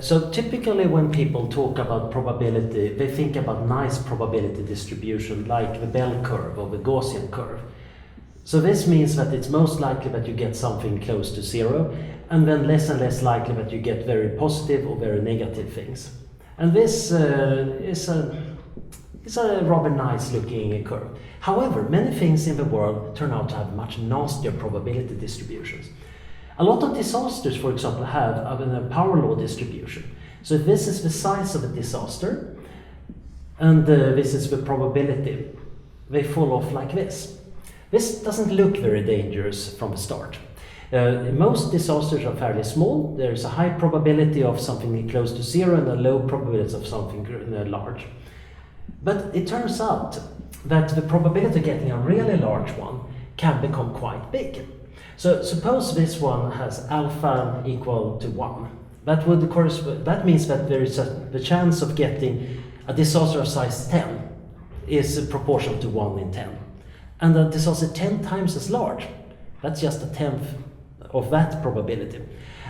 So typically when people talk about probability, they think about nice probability distribution like the bell curve or the Gaussian curve. So this means that it's most likely that you get something close to zero, and then less and less likely that you get very positive or very negative things. And this is a rather nice looking curve. However, many things in the world turn out to have much nastier probability distributions. A lot of disasters, for example, have a power law distribution. So if this is the size of a disaster, and this is the probability, they fall off like this. This doesn't look very dangerous from the start. Most disasters are fairly small. There's a high probability of something close to zero and a low probability of something large. But it turns out that the probability of getting a really large one can become quite big. So suppose this one has alpha equal to 1. That means that there is the chance of getting a disaster of size 10 is proportional to 1 in 10. And a disaster 10 times as large, that's just a tenth of that probability.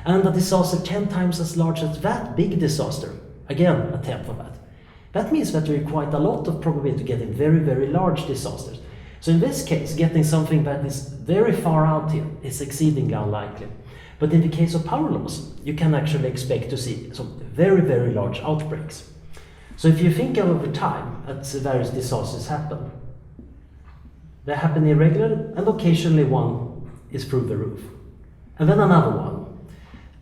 And a disaster 10 times as large as that big disaster, again a tenth of that. That means that there is quite a lot of probability to getting very, very large disasters. So in this case, getting something that is very far out here is exceedingly unlikely. But in the case of power laws, you can actually expect to see some very, very large outbreaks. So if you think over time as various disasters happen, they happen irregularly, and occasionally one is through the roof. And then another one.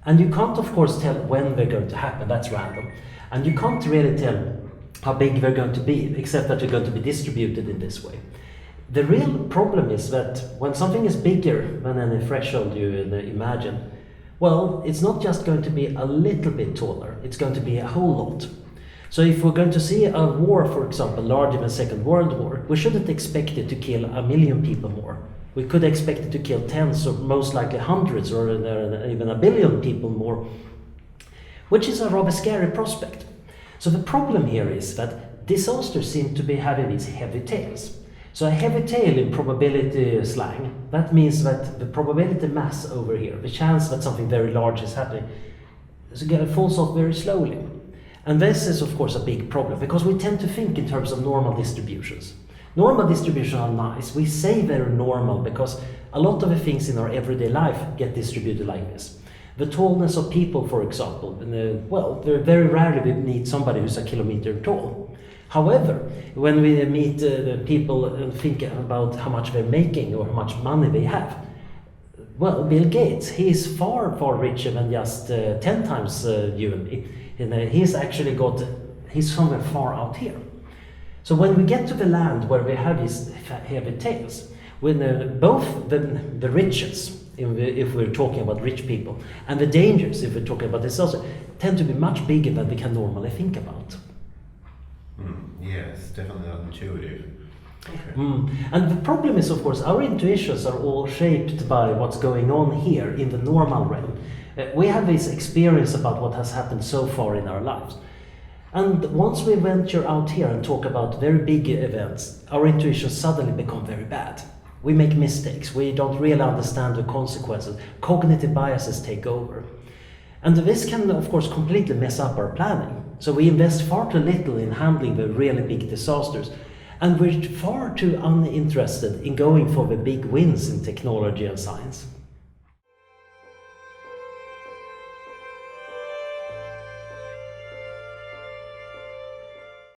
And you can't, of course, tell when they're going to happen, that's random. And you can't really tell how big they're going to be, except that they're going to be distributed in this way. The real problem is that when something is bigger than any threshold you imagine, well, it's not just going to be a little bit taller, it's going to be a whole lot. So if we're going to see a war, for example, larger than the Second World War, we shouldn't expect it to kill 1 million people more. We could expect it to kill tens or most likely hundreds or even 1 billion people more, which is a rather scary prospect. So the problem here is that disasters seem to be having these heavy tails. So a heavy tail in probability slang, that means that the probability mass over here, the chance that something very large is happening, falls off very slowly. And this is of course a big problem because we tend to think in terms of normal distributions. Normal distributions are nice. We say they're normal because a lot of the things in our everyday life get distributed like this. The tallness of people, for example, very rarely we meet somebody who's 1 kilometer tall. However, when we meet the people and think about how much they're making or how much money they have, well, Bill Gates, he's far, far richer than just 10 times you and me. He's somewhere far out here. So when we get to the land where we have these heavy tails, when both the riches, if we're talking about rich people, and the dangers, if we're talking about disaster, tend to be much bigger than we can normally think about. Yes, definitely not intuitive. Okay. And the problem is, of course, our intuitions are all shaped by what's going on here in the normal realm. We have this experience about what has happened so far in our lives. And once we venture out here and talk about very big events, our intuitions suddenly become very bad. We make mistakes, we don't really understand the consequences, cognitive biases take over. And this can, of course, completely mess up our planning. So we invest far too little in handling the really big disasters, and we're far too uninterested in going for the big wins in technology and science.